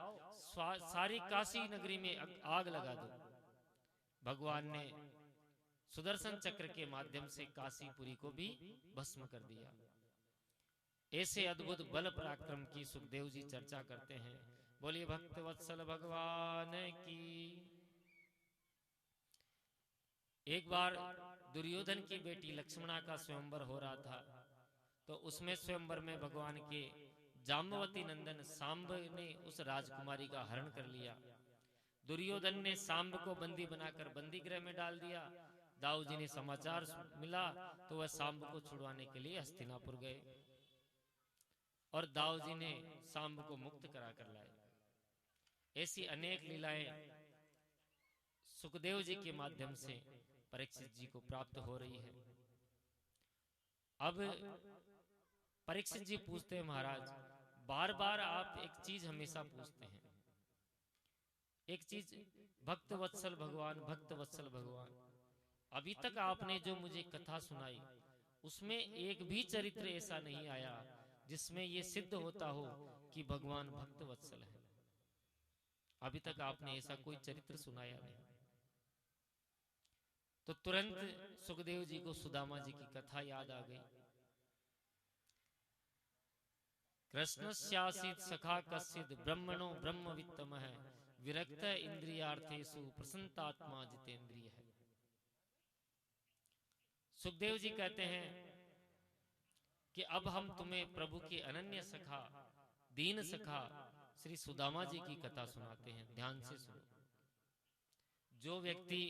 सारी काशी नगरी में आग लगा दो। भगवान ने सुदर्शन चक्र के माध्यम से काशीपुरी को भी भस्म कर दिया। ऐसे अद्भुत बल पराक्रम की सुखदेव जी चर्चा करते हैं। बोलिए भक्त वत्सल भगवान की। एक बार दुर्योधन की बेटी लक्ष्मणा का स्वयंवर हो रहा था, तो उसमें स्वयंवर में भगवान के जाम्बवती नंदन सांब ने उस राजकुमारी का हरण कर लिया। दुर्योधन ने सांब को बंदी बनाकर बंदी गृह में डाल दिया। दाऊ जी ने समाचार मिला तो वह सांब को छुड़वाने के लिए हस्तिनापुर गए और दाऊ जी ने सांब को मुक्त करा कर लाए। ऐसी अनेक लीलाएं सुखदेव जी के माध्यम से परीक्षित जी को प्राप्त हो रही है। अब परीक्षित जी पूछते हैं, महाराज बार बार आप एक चीज हमेशा पूछते हैं, एक चीज भक्त वत्सल भगवान, भक्त वत्सल भगवान। अभी तक आपने जो मुझे कथा सुनाई उसमें एक भी चरित्र ऐसा नहीं आया जिसमें यह सिद्ध होता हो कि भगवान भक्त वत्सल है। अभी तक आपने ऐसा कोई चरित्र सुनाया नहीं। तो तुरंत सुखदेव जी को सुदामा जी की कथा याद आ गई। कृष्णस्यासीत सखा कश्चिद ब्रह्मणो ब्रह्मवित्तमः विरक्त इंद्रियार्थेषु प्रसन्नात्मा जितेंद्रिय है। सुखदेव जी कहते हैं कि अब हम तुम्हें प्रभु के अनन्य सखा, दीन सखा श्री सुदामा जी की कथा सुनाते हैं। ध्यान से सुनो। जो व्यक्ति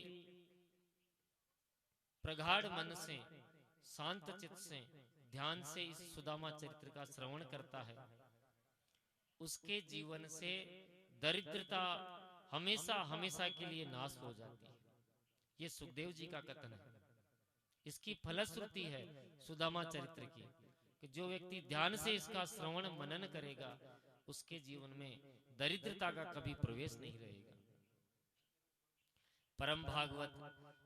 प्रगाढ़ मन से, शांत चित्त से, ध्यान से इस सुदामा चरित्र का श्रवण करता है, उसके जीवन से दरिद्रता हमेशा हमेशा के लिए नाश हो जाती है। ये सुखदेव जी का कथन है। इसकी फलश्रुति है सुदामा चरित्र की कि जो व्यक्ति ध्यान से इसका श्रवण मनन करेगा उसके जीवन में दरिद्रता का कभी प्रवेश नहीं रहेगा। परम भागवत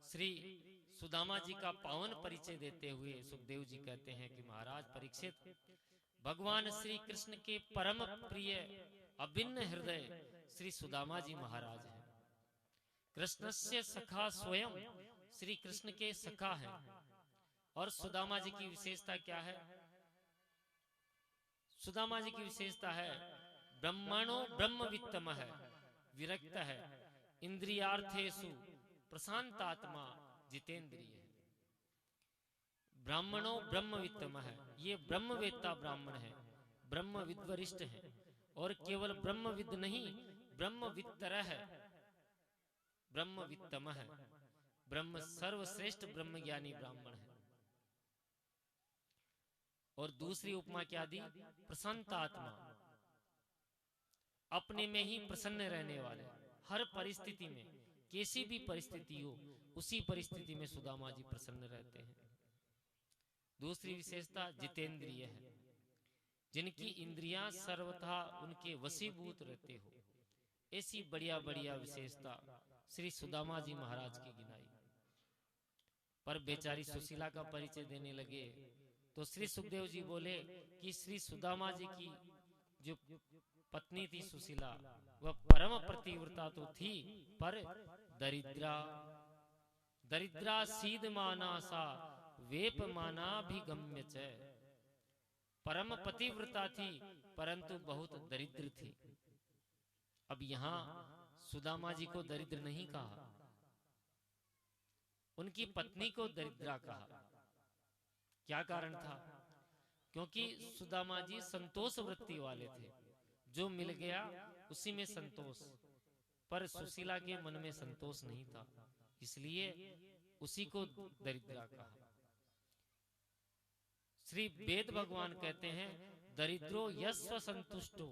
श्री सुदामा जी का पावन परिचय देते हुए सुखदेव जी कहते हैं कि महाराज परीक्षित, भगवान श्री कृष्ण के परम प्रिय अभिन्न हृदय श्री सुदामा जी महाराज हैं। कृष्ण से सखा स्वयं श्री कृष्ण के सखा है। और सुदामा जी की विशेषता क्या है? सुदामा जी की विशेषता है ब्रह्मणो ब्रह्मवित्तम है, विरक्त है, इंद्रियार्थेषु प्रशांतात्मा जितेंद्रिय है। ब्राह्मणों ब्रह्मवित्तम है, ये ब्रह्मवेत्ता ब्राह्मण है, ब्रह्म विद्वरिष्ठ है और केवल ब्रह्मविद नहीं ब्रह्मवित्तर है, ब्रह्मवित्तम है, ब्रह्म सर्वश्रेष्ठ ब्रह्मज्ञानी ब्राह्मण है। और दूसरी उपमा क्या दी? प्रसन्नात्मा, अपने में ही प्रसन्न रहने वाले, हर परिस्थिति में, कैसी भी परिस्थिति हो उसी परिस्थिति में सुदामा जी प्रसन्न रहते हैं। दूसरी विशेषता जितेंद्रिय है, जिनकी इंद्रियां सर्वथा उनके वशीभूत रहते हो। ऐसी बढ़िया बढ़िया विशेषता श्री सुदामा जी महाराज की गिनाई। पर बेचारी सुशीला का परिचय देने लगे तो श्री सुखदेव जी बोले कि श्री सुदामा जी की जो पत्नी थी सुशीला, वह परम पतिव्रता तो थी पर दरिद्रा, दरिद्रा सीध माना सा वेप माना भी गम्य च। परम पतिव्रता थी परंतु बहुत दरिद्र थी। अब यहां सुदामा जी को दरिद्र नहीं कहा, उनकी पत्नी को दरिद्रा कहा। क्या कारण था? क्योंकि सुदामा जी संतोष वृत्ति वाले थे, जो मिल गया उसी में संतोष। पर सुशीला के मन में संतोष नहीं था, इसलिए उसी को दरिद्रा कहा। श्री वेद भगवान कहते हैं दरिद्रो यस्व संतुष्टो,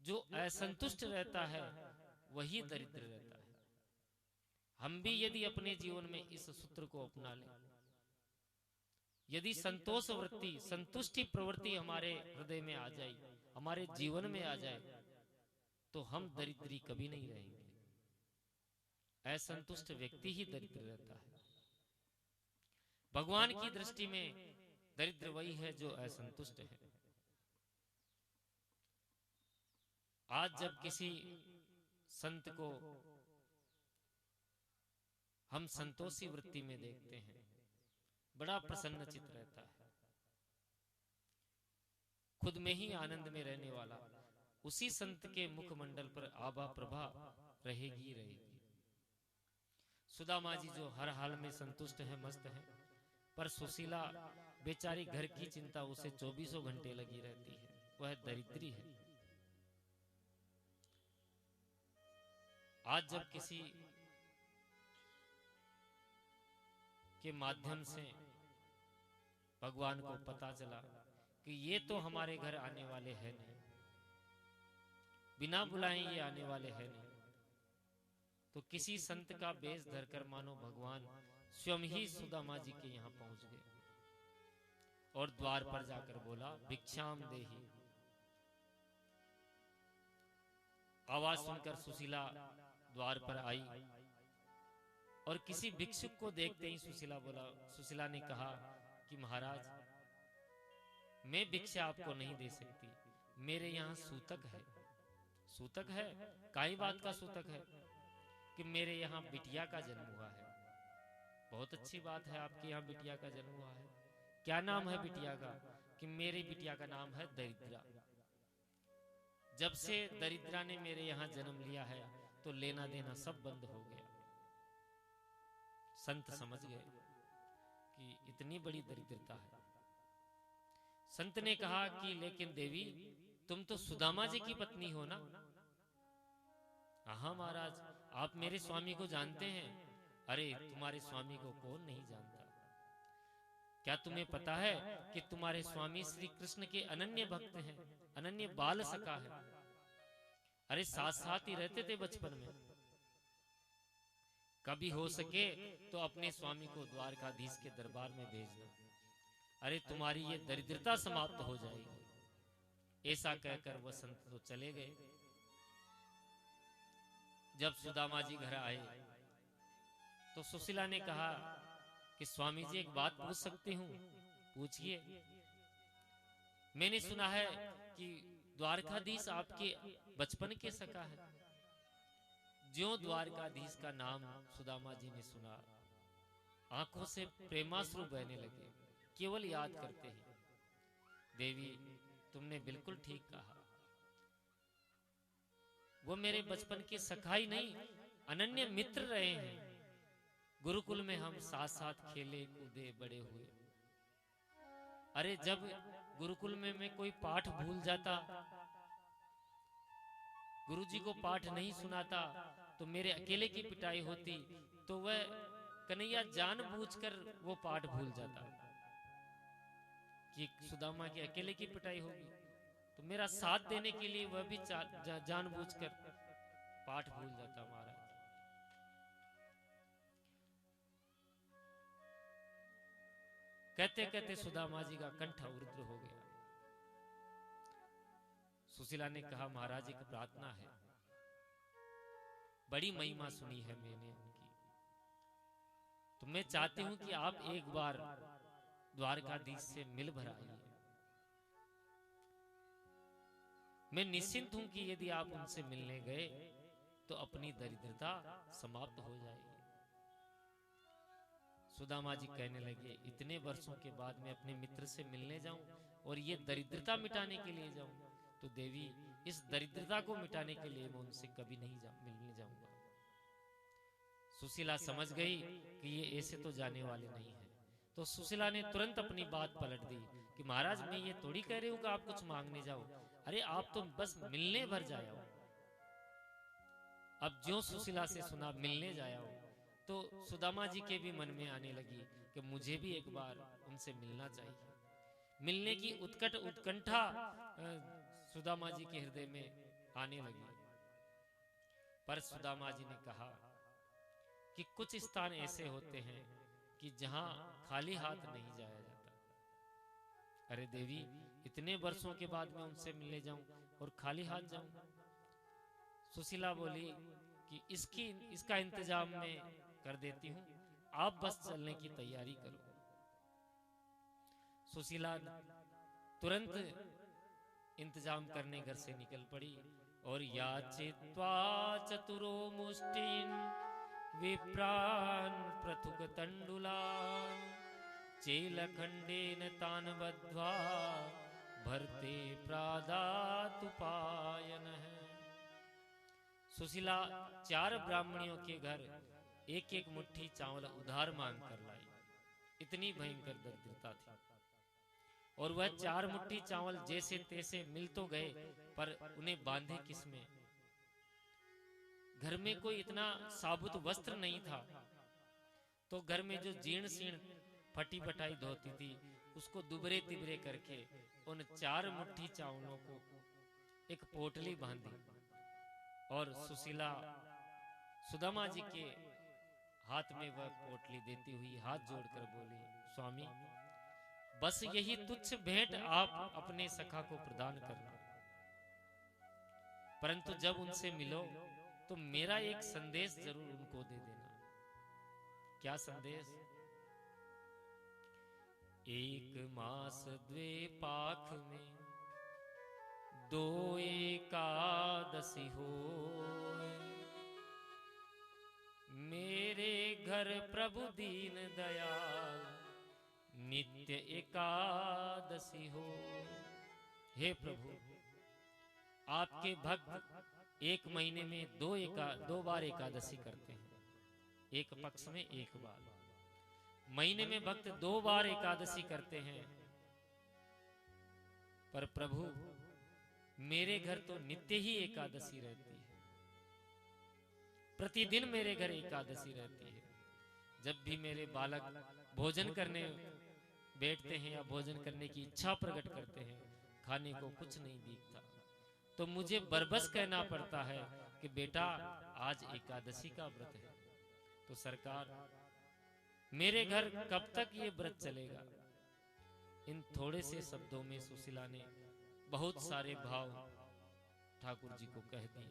जो असंतुष्ट रहता है वही दरिद्र रहता है। हम भी यदि अपने जीवन में इस सूत्र को अपना लें, यदि संतोष वृत्ति, संतुष्टि प्रवृत्ति हमारे हृदय में आ जाए, हमारे जीवन में आ जाए, तो हम दरिद्री कभी नहीं रहेंगे। असंतुष्ट व्यक्ति ही दरिद्र रहता है। भगवान की दृष्टि में दरिद्र वही है जो असंतुष्ट है। आज जब किसी संत को हम संतोषी वृत्ति में देखते हैं, बड़ा प्रसन्नचित रहता है, खुद में ही आनंद में रहने वाला, उसी संत के मुखमंडल पर आभा प्रभा रहेगी रहेगी। सुदामा जी जो हर हाल में संतुष्ट है, मस्त है, पर सुशीला बेचारी घर की चिंता उसे 24 घंटे लगी रहती है, वह दरिद्री है। आज जब किसी के माध्यम से भगवान को पता चला कि ये तो हमारे घर आने वाले हैं नहीं, बिना बुलाए ये आने वाले हैं नहीं, तो किसी संत का बेश धरकर मानो भगवान स्वयं ही सुदामा जी के यहाँ पहुंच गए और द्वार पर जाकर बोला, भिक्षाम देहि। आवाज सुनकर सुशीला द्वार पर आई और किसी भिक्षुक को देखते ही सुशीला ने कहा कि महाराज, मैं भिक्षा आपको नहीं दे सकती, मेरे यहाँ सूतक है। सूतक है? काई बात का सूतक है? कि मेरे यहाँ बिटिया का जन्म हुआ है। बहुत अच्छी बात है, आपके यहाँ बिटिया का जन्म हुआ है। क्या नाम है बिटिया का? कि मेरी बिटिया का नाम है दरिद्रा। जब से दरिद्रा ने मेरे यहाँ जन्म लिया है तो लेना देना सब बंद हो गया। संत समझ गए कि इतनी बड़ी दरिद्रता है। संत ने कहा कि लेकिन देवी, तुम तो सुदामा जी की पत्नी हो ना? हाँ महाराज, आप मेरे स्वामी को जानते हैं। अरे तुम्हारे स्वामी को कौन नहीं जानता? क्या तुम्हें पता है कि तुम्हारे स्वामी श्री कृष्ण के अनन्य भक्त हैं, अनन्य बाल सखा है। अरे साथ साथ ही रहते थे बचपन में। कभी हो सके तो अपने स्वामी को द्वारकाधीश के दरबार में भेज दो, अरे तुम्हारी ये दरिद्रता समाप्त हो जाएगी। ऐसा कहकर वह संत तो चले गए। जब सुदामा जी घर आए तो सुशीला ने कहा कि स्वामी जी, एक बात पूछ सकती हूँ? पूछिए। मैंने सुना है कि द्वारकाधीश आपके बचपन के सखा है। ज्यों द्वारकाधीश का नाम सुदामा जी ने सुना, आंखों से प्रेमाश्रु बहने लगे, केवल याद करते ही। देवी, तुमने बिल्कुल ठीक कहा। वो मेरे बचपन के सखा ही नहीं, अनन्य मित्र रहे हैं। गुरुकुल में हम साथ साथ खेले कूदे बड़े हुए। अरे जब गुरुकुल में मैं कोई पाठ भूल जाता, गुरुजी को पाठ नहीं सुनाता, तो मेरे अकेले की पिटाई होती, तो वह कन्हैया जानबूझकर वो पाठ भूल जाता कि सुदामा के अकेले की पिटाई होगी, तो मेरा साथ देने के लिए वह भी जानबूझकर पाठ भूल जाता। महाराज, कहते कहते सुदामा जी का कंठ उरुद्र हो गया। सुशीला ने कहा, महाराज एक प्रार्थना है, बड़ी महिमा सुनी है मैंने उनकी, तो मैं चाहती हूं कि आप एक बार द्वारकाधीश से मिल भर आइए। मैं निश्चिंत हूं कि यदि आप उनसे मिलने गए तो अपनी दरिद्रता समाप्त हो जाएगी। सुदामा जी कहने लगे, इतने वर्षों के बाद मैं अपने मित्र से मिलने जाऊं और ये दरिद्रता मिटाने के लिए जाऊं, तो देवी, इस दरिद्रता को मिटाने के लिए मैं उनसे कभी नहीं मिलने जाऊंगा। सुशीला समझ गई कि ये ऐसे तो जाने वाले नहीं है, तो सुशीला ने तुरंत अपनी बात पलट दी कि महाराज, मैं ये थोड़ी कह रही हूं कि आप कुछ मांगने जाओ, अरे आप तो बस मिलने भर जाओ। अब ज्यों सुशीला से सुना मिलने जाओ, तो सुदामा जी के भी मन में आने लगी कि मुझे भी एक बार उनसे मिलना चाहिए। मिलने की उत्कंठा सुदामा जी के हृदय में आने लगी। पर सुदामा जी ने कहा कि कुछ स्थान ऐसे होते हैं कि जहां खाली हाथ नहीं जाया जाता। अरे देवी, इतने वर्षों के बाद मैं उनसे मिलने जाऊं और खाली हाथ जाऊं? सुशीला बोली कि इसका इंतजाम मैं कर देती हूं, आप बस चलने की तैयारी करो। सुशीला तुरंत इंतजाम करने घर से निकल पड़ी और याचित्वा चतुरो मुष्टिन विप्रान पृथुक तंडुलान चेलखंडेन तान बद्ध्वा भरते प्रादातुपायनः। सुशीला 4 ब्राह्मणियों के घर एक एक मुट्ठी चावल उधार मांग कर लाई। इतनी भयंकर दरिद्रता थी। और वह 4 मुट्ठी चावल जैसे तैसे मिल तो गए, पर उन्हें बांधे किसमें? घर में कोई इतना साबुत वस्त्र नहीं था, तो घर में जो जीर्ण शीर्ण फटी बटाई धोती थी उसको दुबरे तिबरे करके उन 4 मुट्ठी चावलों को एक पोटली बांधी और सुशीला सुदामा जी के हाथ में वह पोटली देती हुई हाथ जोड़कर बोली, स्वामी, बस यही तुच्छ भेंट आप अपने सखा को प्रदान करना, परंतु जब उनसे मिलो तो मेरा एक संदेश जरूर उनको दे देना। क्या संदेश? 1 मास 2 पाख में 2 एकादशी होए, मेरे घर प्रभु दीन दयाल नित्य एकादशी हो। हे प्रभु, आपके भक्त 1 महीने में 2 बार एकादशी करते हैं, एक पक्ष में 1 बार। महीने में भक्त 2 बार एकादशी करते हैं, पर प्रभु मेरे घर तो नित्य ही एकादशी रहती है। प्रतिदिन मेरे घर एकादशी रहती है। जब भी मेरे बालक भोजन करने बैठते हैं या भोजन करने की इच्छा प्रकट करते हैं, खाने को कुछ नहीं दिखता, तो मुझे बरबस कहना पड़ता है कि बेटा आज एकादशी का व्रत है। तो सरकार, मेरे घर कब तक ये व्रत चलेगा? इन थोड़े से शब्दों में सुशीला ने बहुत सारे भाव ठाकुर जी को कह दिए।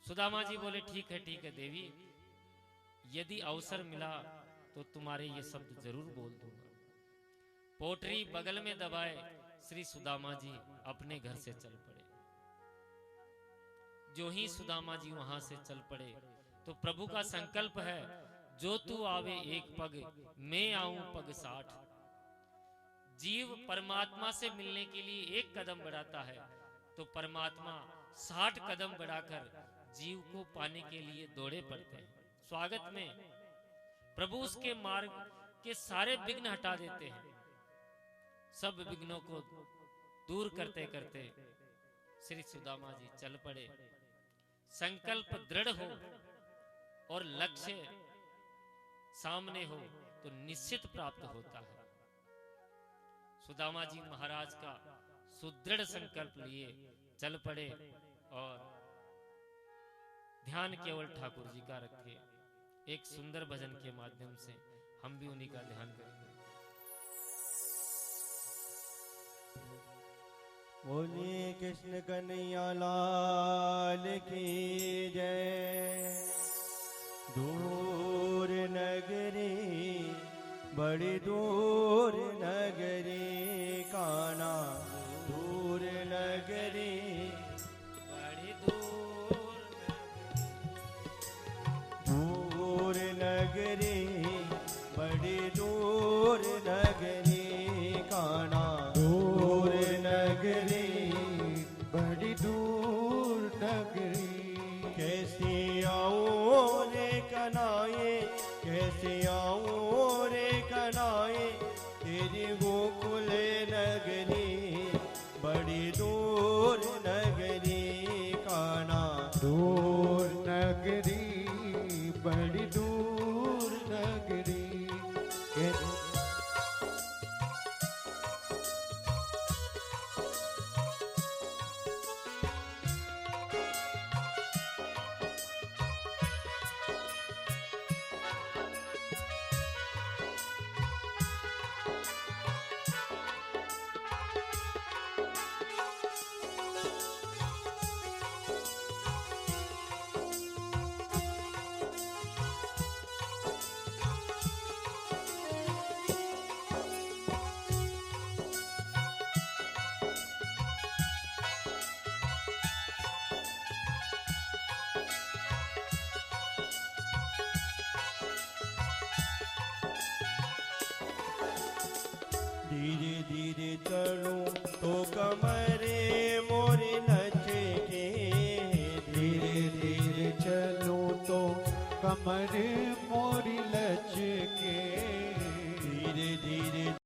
सुदामा जी बोले, ठीक है देवी, यदि अवसर मिला तो तुम्हारे ये शब्द जरूर बोल दूंगा। पोटरी बगल में दबाए श्री सुदामा जी अपने घर से चल पड़े। जो ही सुदामा जी वहां से चल पड़े तो प्रभु का संकल्प है, जो तू आवे 1 पग, मैं आऊं पग 60। जीव परमात्मा से मिलने के लिए 1 कदम बढ़ाता है, तो परमात्मा 60 कदम बढ़ाकर जीव को पाने के लिए दौड़े पड़ते हैं। स्वागत में प्रभु उसके मार्ग के सारे विघ्न हटा देते हैं। सब विघ्नों को दूर करते करते श्री सुदामा जी चल पड़े। संकल्प दृढ़ हो और लक्ष्य सामने हो तो निश्चित प्राप्त होता है। सुदामा जी महाराज का सुदृढ़ संकल्प लिए चल पड़े और ध्यान केवल ठाकुर जी का रखे। एक सुंदर भजन के माध्यम से हम भी उन्हीं का ध्यान करेंगे। बोलिए कृष्ण कन्हैया लाल की जय। दूर नगरी, बड़ी दूर नगरी, कान्हा दूर नगरी, बड़ी दूर नगरी, बड़ी दूर नगरी, कान्हा दूर नगरी, बड़ी दूर नगरी। कैसे आऊं रे कन्हाए, कैसे आऊं रे कन्हाए, तेरी गोकुल नगरी, बड़ी दूर नगरी, कान्हा दूर नगरी, बड़ी दूर नगरी। धीरे धीरे चलूं तो कमरे मोरी लचके, धीरे धीरे चलूं तो कमर